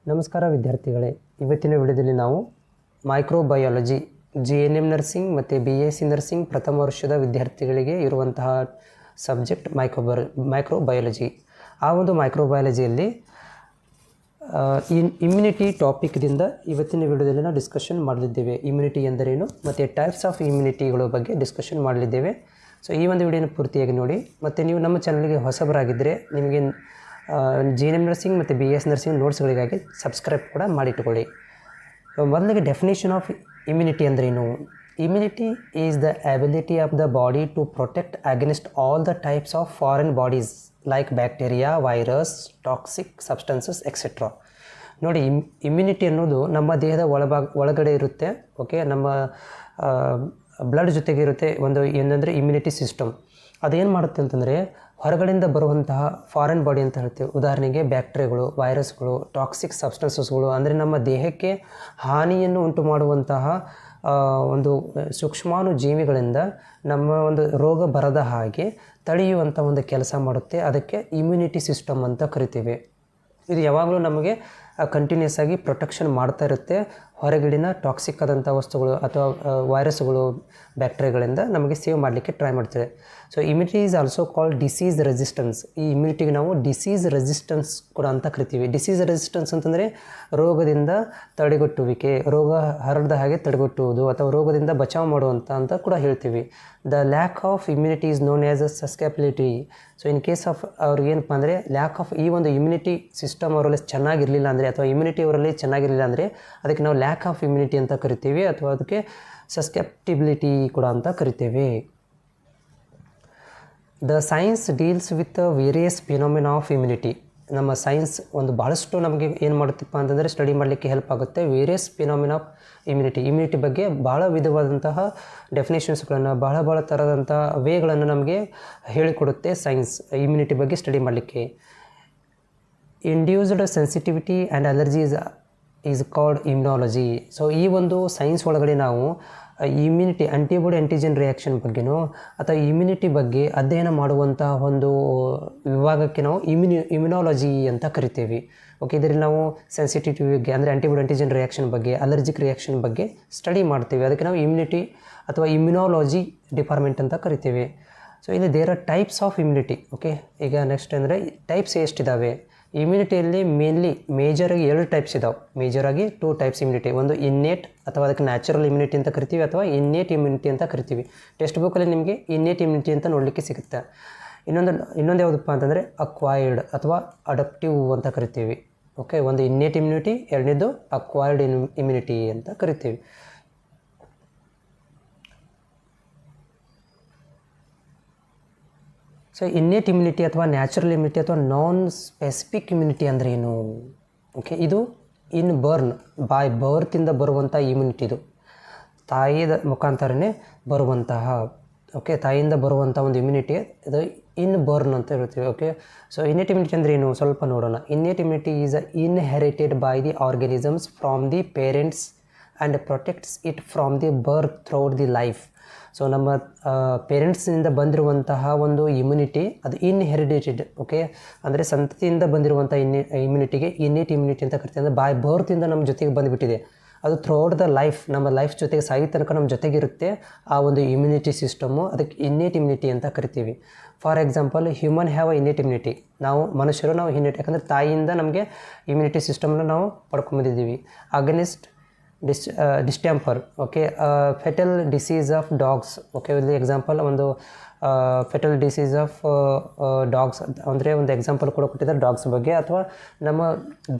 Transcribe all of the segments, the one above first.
ನಮಸ್ಕಾರ ವಿದ್ಯಾರ್ಥಿಗಳೇ, ಇವತ್ತಿನ ವಿಡಿಯೋದಲ್ಲಿ ನಾವು ಮೈಕ್ರೋಬಯಾಲಜಿ GNM ನರ್ಸಿಂಗ್ ಮತ್ತು BSc ನರ್ಸಿಂಗ್ ಪ್ರಥಮ ವರ್ಷದ ವಿದ್ಯಾರ್ಥಿಗಳಿಗೆ ಇರುವಂತಹ ಸಬ್ಜೆಕ್ಟ್ ಮೈಕ್ರೋಬಯಾಲಜಿ. ಆ ಒಂದು ಮೈಕ್ರೋಬಯಾಲಜಿಯಲ್ಲಿ ಇಮ್ಯುನಿಟಿ ಟಾಪಿಕ್ದಿಂದ ಇವತ್ತಿನ ವಿಡಿಯೋದಲ್ಲಿ ನಾವು ಡಿಸ್ಕಷನ್ ಮಾಡಲಿದ್ದೇವೆ. ಇಮ್ಯುನಿಟಿ ಎಂದರೇನು ಮತ್ತು ಟೈಪ್ಸ್ ಆಫ್ ಇಮ್ಯುನಿಟಿಗಳ ಬಗ್ಗೆ ಡಿಸ್ಕಷನ್ ಮಾಡಲಿದ್ದೇವೆ. ಸೊ ಈ ಒಂದು ವಿಡಿಯೋನ ಪೂರ್ತಿಯಾಗಿ ನೋಡಿ. ಮತ್ತು ನೀವು ನಮ್ಮ ಚಾನಲ್ಗೆ ಹೊಸಬರಾಗಿದ್ದರೆ ನಿಮಗೆ GNM ನರ್ಸಿಂಗ್ ಮತ್ತು BS ನರ್ಸಿಂಗ್ ನೋಟ್ಸ್ಗಳಿಗಾಗಿ ಸಬ್ಸ್ಕ್ರೈಬ್ ಕೂಡ ಮಾಡಿಟ್ಕೊಳ್ಳಿ. ಮೊದಲಿಗೆ ಡೆಫಿನೇಷನ್ ಆಫ್ ಇಮ್ಯುನಿಟಿ ಅಂದ್ರೇನು? Immunity is the ability of the body to protect against all the types of foreign bodies like bacteria, virus, toxic substances etcetera. ನೋಡಿ, ಇಮ್ಯುನಿಟಿ ಅನ್ನೋದು ನಮ್ಮ ದೇಹದ ಒಳಗಡೆ ಇರುತ್ತೆ. ಓಕೆ, ನಮ್ಮ ಬ್ಲಡ್ ಜೊತೆಗೆ ಇರುತ್ತೆ. ಒಂದು ಏನಂದರೆ ಇಮ್ಯುನಿಟಿ ಸಿಸ್ಟಮ್. ಅದೇನು ಮಾಡುತ್ತೆ ಅಂತಂದರೆ, ಹೊರಗಡೆಯಿಂದ ಬರುವಂತಹ ಫಾರಿನ್ ಬಾಡಿ ಅಂತ ಹೇಳ್ತೀವಿ. ಉದಾಹರಣೆಗೆ ಬ್ಯಾಕ್ಟೀರಿಯಾಗಳು, ವೈರಸ್ಗಳು, ಟಾಕ್ಸಿಕ್ ಸಬ್ಸ್ಟೆನ್ಸಸ್ಗಳು, ಅಂದರೆ ನಮ್ಮ ದೇಹಕ್ಕೆ ಹಾನಿಯನ್ನು ಉಂಟು ಮಾಡುವಂತಹ ಒಂದು ಸೂಕ್ಷ್ಮಾಣು ಜೀವಿಗಳಿಂದ ನಮ್ಮ ಒಂದು ರೋಗ ಬರದ ಹಾಗೆ ತಡೆಯುವಂಥ ಒಂದು ಕೆಲಸ ಮಾಡುತ್ತೆ. ಅದಕ್ಕೆ ಇಮ್ಯುನಿಟಿ ಸಿಸ್ಟಮ್ ಅಂತ ಕರಿತೀವಿ. ಇದು ಯಾವಾಗಲೂ ನಮಗೆ ಕಂಟಿನ್ಯೂಸ್ ಆಗಿ ಪ್ರೊಟೆಕ್ಷನ್ ಮಾಡ್ತಾ ಇರುತ್ತೆ ಹೊರಗಡಿನ ಟಾಕ್ಸಿಕ್ ಆದಂಥ ವಸ್ತುಗಳು ಅಥವಾ ವೈರಸ್ಗಳು, ಬ್ಯಾಕ್ಟೀರಿಯಾಗಳಿಂದ ನಮಗೆ ಸೇವ್ ಮಾಡಲಿಕ್ಕೆ ಟ್ರೈ ಮಾಡ್ತೇವೆ. So immunity is also called disease resistance. ಈ ಇಮ್ಯುನಿಟಿಗೆ ನಾವು ಡಿಸೀಸ್ ರೆಸಿಸ್ಟೆನ್ಸ್ ಕೂಡ ಅಂತ ಕರಿತೀವಿ. ಡಿಸೀಸ್ ರೆಸಿಸ್ಟೆನ್ಸ್ ಅಂತಂದರೆ ರೋಗದಿಂದ ತಡೆಗಟ್ಟುವಿಕೆ, ರೋಗ ಹರಡದ ಹಾಗೆ ತಡೆಗಟ್ಟುವುದು ಅಥವಾ ರೋಗದಿಂದ ಬಚಾವ್ ಮಾಡುವಂಥ ಅಂತ ಕೂಡ ಹೇಳ್ತೀವಿ. The lack of immunity is known as a susceptibility. So in case of ಅವ್ರಿಗೇನಪ್ಪ ಅಂದರೆ ಲ್ಯಾಕ್ ಆಫ್ ಈ ಒಂದು ಇಮ್ಯುನಿಟಿ ಸಿಸ್ಟಮ್ ಅವರಲ್ಲಿ ಚೆನ್ನಾಗಿರಲಿಲ್ಲ ಅಂದರೆ ಅಥವಾ ಇಮ್ಯುನಿಟಿ ಅವರಲ್ಲಿ ಚೆನ್ನಾಗಿರಲಿಲ್ಲ ಅಂದರೆ ಅದಕ್ಕೆ ನಾವು ಲ್ಯಾಕ್ ಆಫ್ ಇಮ್ಯುನಿಟಿ ಅಂತ ಕರಿತೀವಿ ಅಥವಾ ಅದಕ್ಕೆ ಸಸ್ಕ್ಯಾಪ್ಟಿಬಿಲಿಟಿ ಕೂಡ ಅಂತ ಕರಿತೇವೆ. The science deals with various phenomena of immunity. ನಮ್ಮ ಸೈನ್ಸ್ ಒಂದು ಭಾಳಷ್ಟು ನಮಗೆ ಏನು ಮಾಡುತ್ತಪ್ಪ ಅಂತಂದರೆ ಸ್ಟಡಿ ಮಾಡಲಿಕ್ಕೆ ಹೆಲ್ಪ್ ಆಗುತ್ತೆ. ವೇರಿಯಸ್ ಫಿನಾಮಿನಾ ಆಫ್ ಇಮ್ಯುನಿಟಿ ಬಗ್ಗೆ ಭಾಳ ವಿಧವಾದಂತಹ ಡೆಫಿನೇಷನ್ಸ್ಗಳನ್ನು, ಭಾಳ ಥರದಂಥ ವೇಗಳನ್ನು ನಮಗೆ ಹೇಳಿಕೊಡುತ್ತೆ ಸೈನ್ಸ್ ಇಮ್ಯುನಿಟಿ ಬಗ್ಗೆ ಸ್ಟಡಿ ಮಾಡಲಿಕ್ಕೆ. Induced sensitivity and allergy is called immunology. So ಈ ಒಂದು ಸೈನ್ಸ್ ಒಳಗಡೆ ನಾವು ಇಮ್ಯುನಿಟಿ, ಆಂಟಿಬಾಡಿ ಆಂಟಿಜೆನ್ ರಿಯಾಕ್ಷನ್ ಬಗ್ಗೆನೋ ಅಥವಾ ಇಮ್ಯುನಿಟಿ ಬಗ್ಗೆ ಅಧ್ಯಯನ ಮಾಡುವಂಥ ಒಂದು ವಿಭಾಗಕ್ಕೆ ನಾವು ಇಮ್ಯುನಾಲಜಿ ಅಂತ ಕರಿತೀವಿ. ಓಕೆ, ಇದರಲ್ಲಿ ನಾವು ಸೆನ್ಸಿಟಿವಿಟಿ ಬಗ್ಗೆ ಅಂದರೆ ಆಂಟಿಬಾಡಿ ಆಂಟಿಜೆನ್ ರಿಯಾಕ್ಷನ್ ಬಗ್ಗೆ, ಅಲರ್ಜಿಕ್ ರಿಯಾಕ್ಷನ್ ಬಗ್ಗೆ ಸ್ಟಡಿ ಮಾಡ್ತೀವಿ. ಅದಕ್ಕೆ ನಾವು ಇಮ್ಯುನಿಟಿ ಅಥವಾ ಇಮ್ಯುನಾಲಜಿ ಡಿಪಾರ್ಟ್ಮೆಂಟ್ ಅಂತ ಕರಿತೀವಿ. ಸೊ ಇಲ್ಲಿ there are types of immunity. Okay, ಈಗ ನೆಕ್ಸ್ಟ್ ಅಂದರೆ ಟೈಪ್ಸ್ ಎಷ್ಟಿದ್ದಾವೆ? ಇಮ್ಯುನಿಟಿಯಲ್ಲಿ ಮೇಜರಾಗಿ 2 ಟೈಪ್ಸ್ ಇದ್ದಾವೆ. ಮೇಜರಾಗಿ 2 ಟೈಪ್ಸ್ ಇಮ್ಯುನಿಟಿ. ಒಂದು ಇನ್ನೇಟ್ ಅಥವಾ ಅದಕ್ಕೆ ನ್ಯಾಚುರಲ್ ಇಮ್ಯುನಿಟಿ ಅಂತ ಕರಿತೀವಿ ಅಥವಾ ಇನ್ನೇಟ್ ಇಮ್ಯುನಿಟಿ ಅಂತ ಕರಿತೀವಿ. ಟೆಕ್ಸ್ಟ್ ಬುಕ್ಕಲ್ಲಿ ನಿಮಗೆ ಇನ್ನೇಟ್ ಇಮ್ಯುನಿಟಿ ಅಂತ ನೋಡಲಿಕ್ಕೆ ಸಿಗುತ್ತೆ. ಇನ್ನೊಂದು ಯಾವುದಪ್ಪ ಅಂತಂದರೆ ಅಕ್ವೈರ್ಡ್ ಅಥವಾ ಅಡಪ್ಟಿವ್ ಅಂತ ಕರಿತೀವಿ. ಓಕೆ, ಒಂದು ಇನ್ನೇಟ್ ಇಮ್ಯುನಿಟಿ, ಎರಡನೇದು ಅಕ್ವೈರ್ಡ್ ಇಮ್ಯುನಿಟಿ ಅಂತ ಕರಿತೀವಿ. ಸೊ ಇನ್ನೇಟ್ ಇಮ್ಯುನಿಟಿ ಅಥವಾ ನ್ಯಾಚುರಲ್ ಇಮ್ಯುನಿಟಿ ಅಥವಾ ನಾನ್ ಸ್ಪೆಸಿಫಿಕ್ ಇಮ್ಯುನಿಟಿ ಅಂದರೆ ಏನು? ಓಕೆ, ಇದು ಬೈ ಬರ್ತಿಂದ ಬರುವಂಥ ಇಮ್ಯುನಿಟಿ. ಇದು ತಾಯಿಯ ಮುಖಾಂತರನೇ ಬರುವಂತಹ, ಓಕೆ, ತಾಯಿಯಿಂದ ಬರುವಂಥ ಒಂದು ಇಮ್ಯುನಿಟಿ, ಇದು ಬರ್ನ್ ಅಂತ ಹೇಳ್ತೀವಿ. ಓಕೆ, ಸೊ ಇನ್ನೇಟ್ ಇಮ್ಯುನಿಟಿ ಅಂದರೆ ಏನು ಸ್ವಲ್ಪ ನೋಡೋಣ. Innate immunity is inherited by the organisms from the parents and protects it from the birth throughout the life. So ನಮ್ಮ ಪೇರೆಂಟ್ಸಿಂದ ಬಂದಿರುವಂತಹ ಒಂದು ಇಮ್ಯುನಿಟಿ ಅದು ಇನ್ಹೆರಿಟೆಡ್. ಓಕೆ, ಅಂದರೆ ಸಂತತಿಯಿಂದ ಬಂದಿರುವಂಥ ಇಮ್ಯುನಿಟಿಗೆ ಇನ್ನೇಟ್ ಇಮ್ಯುನಿಟಿ ಅಂತ ಕರಿತೀವಿ. ಅಂದರೆ ಬೈ ಬರ್ತಿಂದ ನಮ್ಮ ಜೊತೆಗೆ ಬಂದುಬಿಟ್ಟಿದೆ. ಅದು ಥ್ರೂಔಟ್ ದ ಲೈಫ್, ನಮ್ಮ ಲೈಫ್ ಜೊತೆಗೆ ಸಾಯೋ ತನಕ ನಮ್ಮ ಜೊತೆಗಿರುತ್ತೆ ಆ ಒಂದು ಇಮ್ಯುನಿಟಿ ಸಿಸ್ಟಮು. ಅದಕ್ಕೆ ಇನ್ನೇಟ್ ಇಮ್ಯುನಿಟಿ ಅಂತ ಕರಿತೀವಿ. For example, human have innate immunity. ನಾವು ಇನ್ನೇಟ್, ಯಾಕಂದರೆ ತಾಯಿಯಿಂದ ನಮಗೆ ಇಮ್ಯುನಿಟಿ ಸಿಸ್ಟಮ್ನ ನಾವು ಪಡ್ಕೊಂಬಂದಿದ್ದೀವಿ. Against distemper, okay, fetal disease of dogs. Okay, ಇಲ್ಲಿ ಎಕ್ಸಾಂಪಲ್ ಒಂದು ಫೆಟಲ್ ಡಿಸೀಸ್ ಆಫ್ ಡಾಗ್ಸ್ ಅಂದರೆ ಒಂದು ಎಕ್ಸಾಂಪಲ್ ಕೂಡ ಕೊಟ್ಟಿದ್ದಾರೆ ಡಾಗ್ಸ್ ಬಗ್ಗೆ. ಅಥವಾ ನಮ್ಮ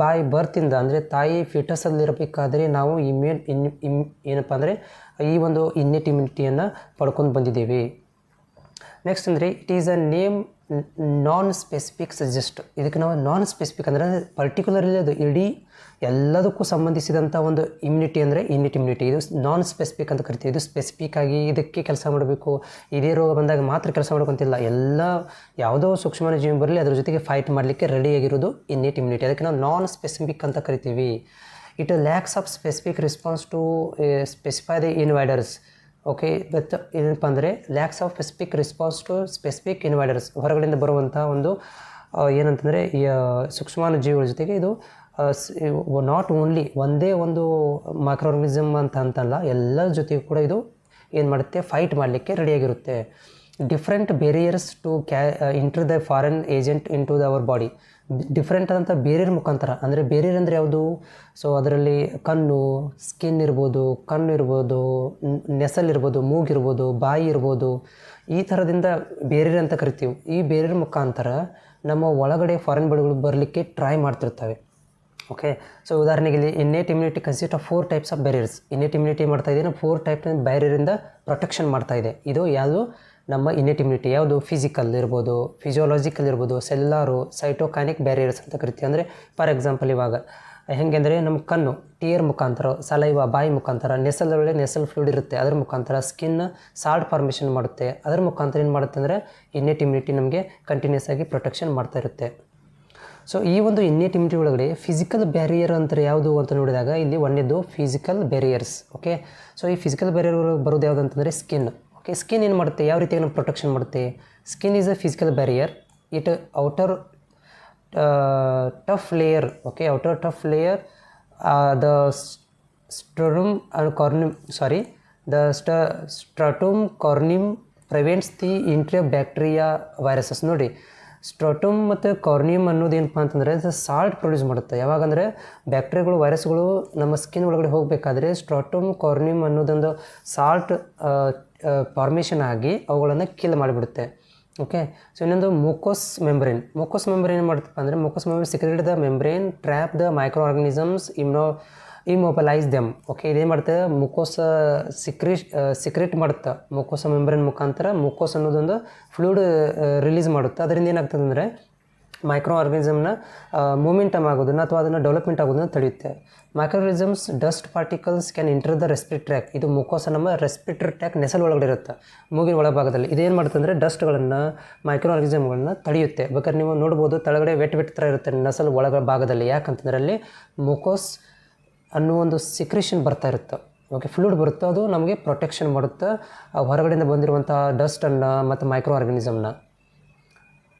ಬೈ ಬರ್ತಿಂದ ಅಂದರೆ ತಾಯಿ ಫಿಟಸಲ್ಲಿರಬೇಕಾದ್ರೆ ನಾವು ಏನಪ್ಪ ಅಂದರೆ ಈ ಒಂದು ಇನ್ನೇಟ್ ಇಮ್ಯುನಿಟಿಯನ್ನು ಪಡ್ಕೊಂಡು ಬಂದಿದ್ದೀವಿ. ನೆಕ್ಸ್ಟ್ ಅಂದರೆ it is a name non specific suggest. ಇದಕ್ಕೆ ನಾವು ನಾನ್ ಸ್ಪೆಸಿಫಿಕ್ ಅಂದರೆ ಪರ್ಟಿಕ್ಯುಲರ್ಲಿ ಅದು ಇಡೀ ಎಲ್ಲದಕ್ಕೂ ಸಂಬಂಧಿಸಿದಂಥ ಒಂದು ಇಮ್ಯುನಿಟಿ ಅಂದರೆ ಇನ್ನೇಟ್ ಇಮ್ಯುನಿಟಿ. ಇದು ನಾನ್ ಸ್ಪೆಸಿಫಿಕ್ ಅಂತ ಕರಿತೀವಿ. ಇದು ಸ್ಪೆಸಿಫಿಕ್ ಆಗಿ ಇದಕ್ಕೆ ಕೆಲಸ ಮಾಡಬೇಕು, ಇದೇ ರೋಗ ಬಂದಾಗ ಮಾತ್ರ ಕೆಲಸ ಮಾಡ್ಕೊಂತಿಲ್ಲ. ಯಾವುದೋ ಸೂಕ್ಷ್ಮ ಜೀವಿ ಬರಲಿ ಅದ್ರ ಜೊತೆಗೆ ಫೈಟ್ ಮಾಡಲಿಕ್ಕೆ ರೆಡಿಯಾಗಿರೋದು ಇನ್ನೇಟ್ ಇಮ್ಯುನಿಟಿ. ಅದಕ್ಕೆ ನಾವು ನಾನ್ ಸ್ಪೆಸಿಫಿಕ್ ಅಂತ ಕರಿತೀವಿ. It lacks of specific response to specify the invaders. Okay, but ಏನಪ್ಪ ಅಂದರೆ lacks of specific response to specific invaders. ಹೊರಗಡೆಯಿಂದ ಬರುವಂಥ ಒಂದು ಏನಂತಂದರೆ ಈ ಸೂಕ್ಷ್ಮಾಣು ಜೀವಿಗಳ ಜೊತೆಗೆ ಇದು ನಾಟ್ ಓನ್ಲಿ ಒಂದೇ ಒಂದು ಮೈಕ್ರೋ ಆರ್ಗನಿಸಮ್ ಅಂತಲ್ಲ, ಎಲ್ಲರ ಜೊತೆಗೂ ಕೂಡ ಇದು ಏನು ಮಾಡುತ್ತೆ, ಫೈಟ್ ಮಾಡಲಿಕ್ಕೆ ರೆಡಿಯಾಗಿರುತ್ತೆ. Different barriers to enter the foreign agent into our body. Different ಆದಂಥ ಬೇರಿಯರ್ ಮುಖಾಂತರ, ಅಂದರೆ ಬೇರಿಯರ್ ಅಂದರೆ ಯಾವುದು? ಸೊ ಅದರಲ್ಲಿ ಸ್ಕಿನ್ ಇರ್ಬೋದು, ಕಣ್ಣು ಇರ್ಬೋದು, ನೆಸಲಿರ್ಬೋದು, ಮೂಗಿರ್ಬೋದು, ಬಾಯಿ ಇರ್ಬೋದು, ಈ ಥರದಿಂದ ಬೇರಿಯರ್ ಅಂತ ಕರಿತೀವಿ. ಈ ಬೇರಿಯರ್ ಮುಖಾಂತರ ನಮ್ಮ ಒಳಗಡೆ ಫಾರಿನ್ ಬಾಡಿಗಳು ಬರಲಿಕ್ಕೆ ಟ್ರೈ ಮಾಡ್ತಿರ್ತವೆ. ಓಕೆ, ಸೊ ಉದಾಹರಣೆಗೆ ಇಲ್ಲಿ innate immunity consist of 4 types of barriers. Innate immunity ಮಾಡ್ತಾ ಇದೆ 4 ಟೈಪ್ ಬ್ಯಾರಿಯರಿಂದ ಪ್ರೊಟೆಕ್ಷನ್ ಮಾಡ್ತಾ ಇದೆ. ಇದು ಯಾವುದು ನಮ್ಮ ಇನ್ನೇಟ್ ಇಮ್ಯುನಿಟಿ? ಯಾವುದು? ಫಿಸಿಕಲ್ ಇರ್ಬೋದು, ಫಿಸಿಯೋಲಾಜಿಕಲ್ ಇರ್ಬೋದು, ಸೆಲ್ಯುಲಾರು, ಸೈಟೋಕೈನಿಕ್ ಬ್ಯಾರಿಯರ್ಸ್ ಅಂತ ಕರಿತೀವಿ. ಅಂದರೆ ಫಾರ್ ಎಕ್ಸಾಂಪಲ್ ಇವಾಗ ಹೆಂಗೆಂದರೆ ನಮ್ಮ ಕಣ್ಣು ಟಿಯರ್ ಮುಖಾಂತರ, ಸಲೈವ ಬಾಯಿ ಮುಖಾಂತರ, ನೆಸಲೊಳಗೆ ನೆಸಲ್ ಫ್ಲೂಯಿಡ್ ಇರುತ್ತೆ, ಅದರ ಮುಖಾಂತರ ಸ್ಕಿನ್ ಸಾಲ್ಟ್ ಫಾರ್ಮೇಷನ್ ಮಾಡುತ್ತೆ. ಅದರ ಮುಖಾಂತರ ಏನು ಮಾಡುತ್ತೆ ಅಂದರೆ ಇನ್ನೇಟ್ ಇಮ್ಯುನಿಟಿ ನಮಗೆ ಕಂಟಿನ್ಯೂಸ್ ಆಗಿ ಪ್ರೊಟೆಕ್ಷನ್ ಮಾಡ್ತಾ ಇರುತ್ತೆ. ಸೊ ಈ ಒಂದು ಇನ್ನೇಟ್ ಇಮ್ಯುನಿಟಿ ಒಳಗಡೆ ಫಿಸಿಕಲ್ ಬ್ಯಾರಿಯರ್ ಅಂತ ಯಾವುದು ಅಂತ ನೋಡಿದಾಗ ಇಲ್ಲಿ ಒಂದೇದು ಫಿಸಿಕಲ್ ಬ್ಯಾರಿಯರ್ಸ್. ಓಕೆ, ಸೊ ಈ ಫಿಸಿಕಲ್ ಬ್ಯಾರಿಯರ್ ಬರೋದು ಯಾವುದು ಅಂತಂದರೆ ಸ್ಕಿನ್. ಓಕೆ, ಸ್ಕಿನ್ ಏನು ಮಾಡುತ್ತೆ, ಯಾವ ರೀತಿಯಾಗಿ ನಾವು ಪ್ರೊಟೆಕ್ಷನ್ ಮಾಡುತ್ತೆ? Skin is a physical barrier. It outer tough layer. Okay, outer tough layer the stratum corneum stratum corneum prevents the entry of bacteria, viruses. ನೋಡಿ, ಸ್ಟ್ರಟಮ್ ಮತ್ತು ಕಾರ್ನಿಯಮ್ ಅನ್ನೋದು ಏನಪ್ಪ ಅಂತಂದರೆ ಸಾಲ್ಟ್ ಪ್ರೊಡ್ಯೂಸ್ ಮಾಡುತ್ತೆ. ಯಾವಾಗಂದರೆ ಬ್ಯಾಕ್ಟೀರಿಯಾಗಳು, ವೈರಸ್ಗಳು ನಮ್ಮ ಸ್ಕಿನ್ ಒಳಗಡೆ ಹೋಗಬೇಕಾದ್ರೆ ಸ್ಟ್ರಟಮ್ ಕಾರ್ನಿಯಮ್ ಅನ್ನೋದೊಂದು ಸಾಲ್ಟ್ ಫಾರ್ಮೇಷನ್ ಆಗಿ ಅವುಗಳನ್ನು ಕಿಲ್ ಮಾಡಿಬಿಡುತ್ತೆ. ಓಕೆ, ಸೊ ಇನ್ನೊಂದು ಮುಕೋಸ್ ಮೆಂಬ್ರೇನ್. ಮುಕೋಸ್ ಮೆಂಬ್ರೇನ್ ಏನು ಮಾಡುತ್ತಪ್ಪ ಅಂದರೆ mucous membrane secrete the membrane trap the micro organisms immobilise them. Okay, ಇದೇನು ಮಾಡುತ್ತೆ, ಮುಕೋಸ ಸಿಕ್ರೆಟ್ ಮಾಡುತ್ತೆ. ಮುಕೋಸ ಮೆಂಬ್ರೇನ್ ಮುಖಾಂತರ ಮುಕೋಸ್ ಅನ್ನೋದೊಂದು ಫ್ಲೂಯಿಡ್ ರಿಲೀಸ್ ಮಾಡುತ್ತೆ. ಅದರಿಂದ ಏನಾಗ್ತದೆ ಅಂದರೆ ಮೈಕ್ರೋ ಆರ್ಗನಿಸಮ್ನ ಮೂಮೆಂಟಮ್ ಆಗೋದನ್ನು ಅಥವಾ ಅದನ್ನು ಡೆವಲಪ್ಮೆಂಟ್ ಆಗೋದನ್ನು ತಡೆಯುತ್ತೆ. Micro organisms dust particles can enter the respiratory tract. ಇದು ಮುಕೋಸ ನಮ್ಮ ರೆಸ್ಪಿರೇಟರಿ ಟ್ರ್ಯಾಕ್ ನೆಸಲ್ ಒಳಗಡೆ ಇರುತ್ತೆ, ಮೂಗಿನ ಒಳಭಾಗದಲ್ಲಿ. ಇದೇನು ಮಾಡುತ್ತೆ ಅಂದರೆ ಡಸ್ಟ್ಗಳನ್ನು, ಮೈಕ್ರೋ ಆರ್ಗನಿಸಮ್ಗಳನ್ನ ತಡೆಯುತ್ತೆ. ಬೇಕಾದ್ರೆ ನೀವು ನೋಡ್ಬೋದು, ತಳಗಡೆ ವೆಟ್ ಥರ ಇರುತ್ತೆ ನೆಸಲ್ ಒಳಗ ಭಾಗದಲ್ಲಿ. ಯಾಕಂತಂದರೆ ಅಲ್ಲಿ ಮುಕೋಸ್ ಅನ್ನೋ ಒಂದು ಸಿಕ್ರೇಷನ್ ಬರ್ತಾ ಇರುತ್ತೆ. ಓಕೆ, ಫ್ಲೂಯಿಡ್ ಬರುತ್ತೆ, ಅದು ನಮಗೆ ಪ್ರೊಟೆಕ್ಷನ್ ಮಾಡುತ್ತೆ ಹೊರಗಡೆಯಿಂದ ಬಂದಿರುವಂಥ ಡಸ್ಟನ್ನು ಮತ್ತು ಮೈಕ್ರೋ ಆರ್ಗನಿಸಮ್ನ.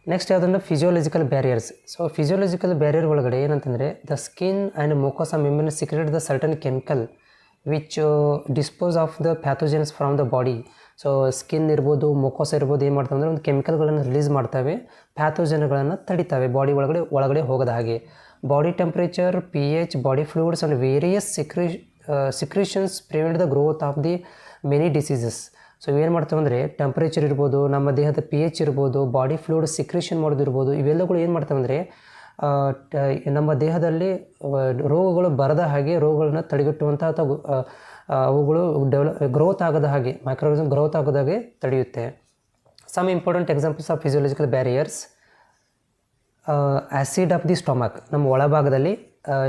ನೆಕ್ಸ್ಟ್ ಯಾವುದಂದ್ರೆ physiological barriers. So physiological barrier ಒಳಗಡೆ ಏನಂತಂದರೆ the skin and mucosa membrane secrete the certain chemical which dispose of the pathogens from the body. So skin ಇರ್ಬೋದು, ಮುಕೋಸ ಇರ್ಬೋದು, ಏನು ಮಾಡ್ತವೆ ಅಂದರೆ ಒಂದು ಕೆಮಿಕಲ್ಗಳನ್ನು ರಿಲೀಸ್ ಮಾಡ್ತವೆ, ಪ್ಯಾಥೋಜನ್ಗಳನ್ನು ತಡಿತವೆ ಬಾಡಿ ಒಳಗಡೆ ಹೋಗದ ಹಾಗೆ. Body temperature, pH, body fluids and various secretions prevent the growth of the many diseases. So ಇವೇನು ಮಾಡ್ತವೆ ಅಂದರೆ ಟೆಂಪ್ರೇಚರ್ ಇರ್ಬೋದು, ನಮ್ಮ ದೇಹದ pH ಇರ್ಬೋದು, ಬಾಡಿ ಫ್ಲೂಯಿಡ್ ಸಿಕ್ರೇಷನ್ ಮಾಡೋದಿರ್ಬೋದು, ಇವೆಲ್ಲಗಳು ಏನು ಮಾಡ್ತವೆ ಅಂದರೆ ನಮ್ಮ ದೇಹದಲ್ಲಿ ರೋಗಗಳು ಬರದ ಹಾಗೆ, ರೋಗಗಳನ್ನ ತಡೆಗಟ್ಟುವಂಥ ಅಥವಾ ಅವುಗಳು ಗ್ರೋತ್ ಆಗದ ಹಾಗೆ, ಮೈಕ್ರೋಆರ್ಗನಿಸಮ್ ಗ್ರೋತ್ ಆಗದ ಹಾಗೆ ತಡೆಯುತ್ತೆ. Some important examples of physiological barriers. Acid of the stomach. ನಮ್ಮ ಒಳಭಾಗದಲ್ಲಿ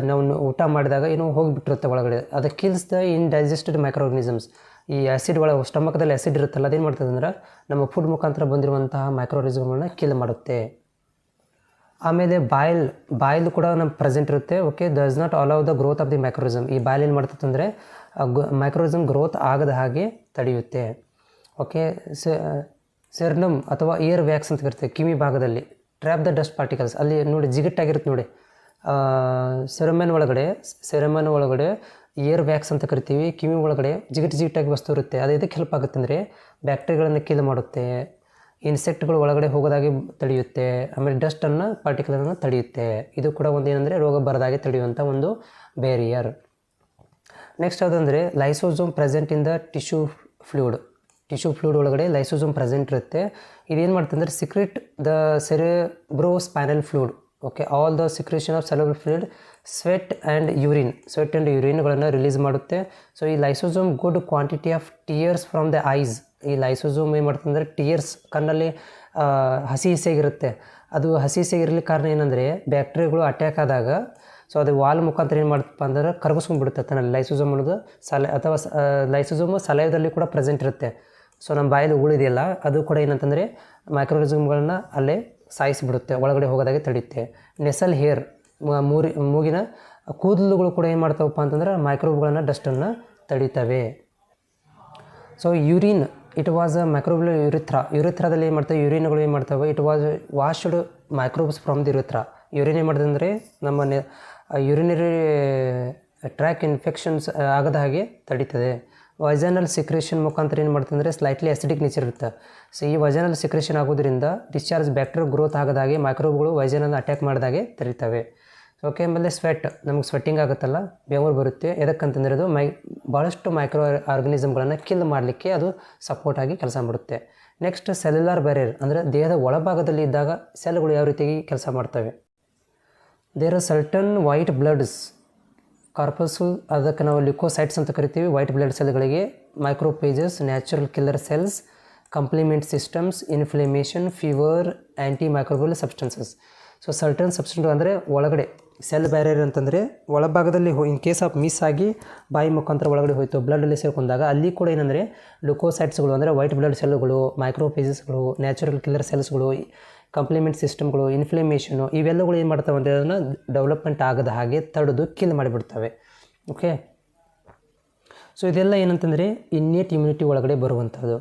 ನಾವು ಊಟ ಮಾಡಿದಾಗ ಏನೋ ಹೋಗಿಬಿಟ್ಟಿರುತ್ತೆ ಒಳಗಡೆ, ಅದು kills the indigested micro organisms. ಈ ಆ್ಯಸಿಡ್ ಸ್ಟಮಕ್ದಲ್ಲಿ ಆ್ಯಸಿಡ್ ಇರುತ್ತಲ್ಲ, ಅದೇನು ಮಾಡ್ತದೆ ಅಂದ್ರೆ ನಮ್ಮ ಫುಡ್ ಮುಖಾಂತರ ಬಂದಿರುವಂತಹ ಮೈಕ್ರೋ ಆರ್ಗನಿಸಮ್ಗಳನ್ನ ಕಿಲ್ ಮಾಡುತ್ತೆ. ಆಮೇಲೆ ಬಾಯಿಲ್ ಕೂಡ ನಮ್ಮ ಪ್ರೆಸೆಂಟ್ ಇರುತ್ತೆ. Okay, does not allow the growth of the microorganism. ಈ ಬಾಯಿಲ್ ಏನು ಮಾಡ್ತದೆ ಅಂದರೆ ಮೈಕ್ರೋರಿಸಮ್ ಗ್ರೋತ್ ಆಗದ ಹಾಗೆ ತಡೆಯುತ್ತೆ. ಓಕೆ, ಸೆರ್ನಮ್ ಅಥವಾ ಇಯರ್ ವ್ಯಾಕ್ಸ್ ಅಂತ ಕರಿತೀವಿ, ಕಿವಿ ಭಾಗದಲ್ಲಿ ಟ್ರ್ಯಾಪ್ ದ ಡಸ್ಟ್ ಪಾರ್ಟಿಕಲ್ಸ್. ಅಲ್ಲಿ ನೋಡಿ ಜಿಗಿಟ್ಟಾಗಿರುತ್ತೆ ನೋಡಿ, ಸೆರಮನ್ ಒಳಗಡೆ ಇಯರ್ ವ್ಯಾಕ್ಸ್ ಅಂತ ಕರಿತೀವಿ, ಕಿವಿ ಒಳಗಡೆ ಜಿಗಿಟಾಗಿ ವಸ್ತು ಇರುತ್ತೆ. ಅದು ಇದಕ್ಕೆ ಹೆಲ್ಪ್ ಆಗುತ್ತೆ ಅಂದರೆ ಬ್ಯಾಕ್ಟೀರಿಯಾಗಳನ್ನು ಕಿಲ್ ಮಾಡುತ್ತೆ, ಇನ್ಸೆಕ್ಟ್ಗಳು ಒಳಗಡೆ ಹೋಗೋದಾಗಿ ತಡೆಯುತ್ತೆ, ಆಮೇಲೆ ಡಸ್ಟನ್ನು ಪಾರ್ಟಿಕಲನ್ನು ತಡೆಯುತ್ತೆ. ಇದು ಕೂಡ ಒಂದು ಏನಂದರೆ ರೋಗ ಬರದಾಗೆ ತಡೆಯುವಂಥ ಒಂದು ಬ್ಯಾರಿಯರ್. ನೆಕ್ಸ್ಟ್ ಯಾವುದಂದರೆ lysosome present in the tissue fluid ಒಳಗಡೆ ಲೈಸೋಸೋಮ್ ಪ್ರೆಸೆಂಟ್ ಇರುತ್ತೆ. ಇದೇನು ಮಾಡ್ತದೆ ಅಂದರೆ secrete the cerebrospinal fluid. Okay, all the secretion of cerebral fluid, sweat and ಯೂರಿನ್ಗಳನ್ನು ರಿಲೀಸ್ ಮಾಡುತ್ತೆ. ಸೊ ಈ lysosome good quantity of tears from the eyes. ಈ lysosome ಏನು ಮಾಡ್ತದೆ ಅಂದರೆ ಟಿಯರ್ಸ್, ಕಣ್ಣಲ್ಲಿ ಹಸಿಯಾಗಿರುತ್ತೆ. ಅದು ಹಸಿಯಾಗಿರಲಿಕ್ಕೆ ಕಾರಣ ಏನಂದರೆ ಬ್ಯಾಕ್ಟೀರಿಯಾಗಳು ಅಟ್ಯಾಕ್ ಆದಾಗ ಸೊ ಅದು ವಾಲ್ ಮುಖಾಂತರ ಏನು ಮಾಡ್ತಪ್ಪ ಅಂದ್ರೆ ಕರಗಿಸ್ಕೊಂಡ್ಬಿಡುತ್ತೆ ತನ್ನಲ್ಲಿ. ಲೈಸೋಸೋಮ್ ಅನ್ನೋದು ಅಥವಾ ಲೈಸೋಸೋಮ್ ಸಲೈವದಲ್ಲಿ ಕೂಡ ಪ್ರೆಸೆಂಟ್ ಇರುತ್ತೆ. ಸೊ ನಮ್ಮ ಬಾಯಲ್ಲಿ ಉಳಿದೆಯಲ್ಲ, ಅದು ಕೂಡ ಏನಂತಂದರೆ ಮೈಕ್ರೋರಿಸಮ್ಗಳನ್ನ ಅಲ್ಲೇ ಸಾಯಿಸಿಬಿಡುತ್ತೆ, ಒಳಗಡೆ ಹೋಗೋದಾಗೆ ತಡೆಯುತ್ತೆ. ನೆಸಲ್ ಹೇರ್, ಮೂಗಿನ ಕೂದಲುಗಳು ಕೂಡ ಏನು ಮಾಡ್ತಾವಪ್ಪ ಅಂತಂದ್ರೆ ಮೈಕ್ರೋಬ್ಗಳನ್ನು, ಡಸ್ಟನ್ನು ತಡೀತವೆ. So urine, it was a microbial ಯುರಿಥ್ರಾದಲ್ಲಿ ಏನು ಮಾಡ್ತವೆ, ಯೂರಿನ್ಗಳು ಏನು ಮಾಡ್ತವೆ, it was washed microbes from the urethra. Urine ಏನು ಮಾಡ್ತದೆ ಅಂದರೆ ನಮ್ಮ ಯುರಿನರಿ ಟ್ರ್ಯಾಕ್ ಇನ್ಫೆಕ್ಷನ್ಸ್ ಆಗದ ಹಾಗೆ ತಡೀತದೆ. ವಜನಲ್ ಸಿಕ್ರೇಷನ್ ಮುಖಾಂತರ ಏನು ಮಾಡ್ತದೆ ಅಂದರೆ ಸ್ಲೈಟ್ಲಿ ಅಸಿಡಿಕ್ ನೇಚರ್ ಇರುತ್ತೆ. ಸೊ ಈ ವಜನಲ್ ಸಿಕ್ರೇಷನ್ ಆಗೋದ್ರಿಂದ ಡಿಸ್ಚಾರ್ಜ್ ಬ್ಯಾಕ್ಟೀರಿಯಲ್ ಗ್ರೋತ್ ಆಗದಾಗೆ ಮೈಕ್ರೋಬ್ಗಳು ವಜನನ್ನು ಅಟ್ಯಾಕ್ ಮಾಡಿದಾಗೆ ತಡೀತವೆ. ಓಕೆ, ಆಮೇಲೆ ಸ್ವೆಟ್, ನಮಗೆ ಸ್ವೆಟ್ಟಿಂಗ್ ಆಗುತ್ತಲ್ಲ, ಬೆವರು ಬರುತ್ತೆ. ಎದಕ್ಕಂತಂದರೆ ಅದು ಭಾಳಷ್ಟು ಮೈಕ್ರೋ ಆರ್ಗನಿಸಮ್ಗಳನ್ನು ಕಿಲ್ ಮಾಡಲಿಕ್ಕೆ ಅದು ಸಪೋರ್ಟಾಗಿ ಕೆಲಸ ಮಾಡುತ್ತೆ. ನೆಕ್ಸ್ಟ್ ಸೆಲ್ಯುಲಾರ್ ಬ್ಯಾರಿಯರ್, ಅಂದರೆ ದೇಹದ ಒಳಭಾಗದಲ್ಲಿ ಇದ್ದಾಗ ಸೆಲ್ಗಳು ಯಾವ ರೀತಿಯಾಗಿ ಕೆಲಸ ಮಾಡ್ತವೆ. There are certain white bloods corpuscle, ಅದಕ್ಕೆ ನಾವು ಲ್ಯುಕೋಸೈಟ್ಸ್ ಅಂತ ಕರಿತೀವಿ. ವೈಟ್ ಬ್ಲಡ್ ಸೆಲ್ಗಳಿಗೆ macrophages, natural killer cells, complement systems, inflammation, fever, anti microbial substances. So certain substance ಅಂದರೆ ಒಳಗಡೆ ಸೆಲ್ ಬ್ಯಾರಿಯರ್ ಅಂತಂದರೆ ಒಳಭಾಗದಲ್ಲಿ ಇನ್ ಕೇಸ್ ಆಫ್ ಮಿಸ್ ಆಗಿ ಬಾಯಿ ಮುಖಾಂತರ ಒಳಗಡೆ ಹೋಯಿತು, ಬ್ಲಡ್ಡಲ್ಲಿ ಸೇರ್ಕೊಂಡಾಗ ಅಲ್ಲಿ ಕೂಡ ಏನಂದರೆ ಗ್ಲುಕೋಸೈಟ್ಸ್ಗಳು ಅಂದರೆ ವೈಟ್ ಬ್ಲಡ್ ಸೆಲ್ಗಳು, ಮೈಕ್ರೋಪೇಜಸ್ಗಳು, ನ್ಯಾಚುರಲ್ ಕಿಲ್ಲರ್ ಸೆಲ್ಸ್ಗಳು, ಕಂಪ್ಲಿಮೆಂಟ್ ಸಿಸ್ಟಮ್ಗಳು, ಇನ್ಫ್ಲಮೇಷನು, ಇವೆಲ್ಲಗಳು ಏನು ಮಾಡ್ತವೆ ಅಂದರೆ ಅದನ್ನು ಡೆವಲಪ್ಮೆಂಟ್ ಆಗದ ಹಾಗೆ ತಡೆದು ಕಿಲ್ ಮಾಡಿಬಿಡ್ತವೆ. ಓಕೆ, ಸೊ ಇದೆಲ್ಲ ಏನಂತಂದರೆ ಇನ್ನೇಟ್ ಇಮ್ಯುನಿಟಿ ಒಳಗಡೆ ಬರುವಂಥದ್ದು.